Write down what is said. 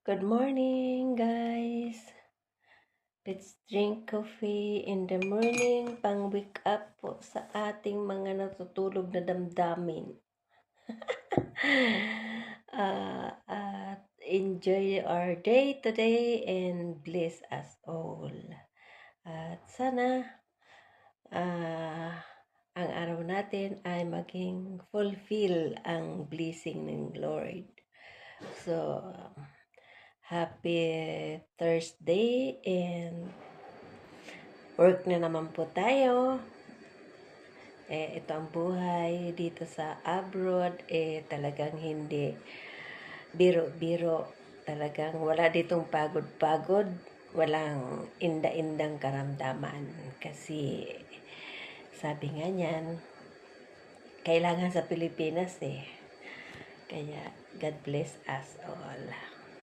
Good morning, guys. Let's drink coffee in the morning pang wake up po sa ating mga natutulog na damdamin. At enjoy our day today and bless us all. At sana ang araw natin ay maging fulfill ang blessing ng Lord. So, happy Thursday and work na naman po tayo. Ito ang buhay dito sa abroad. Talagang hindi biro-biro. Talagang wala ditong pagod-pagod. Walang inda-indang karamdaman. Kasi sabi nga niyan, kailangan sa Pilipinas Kaya God bless us all.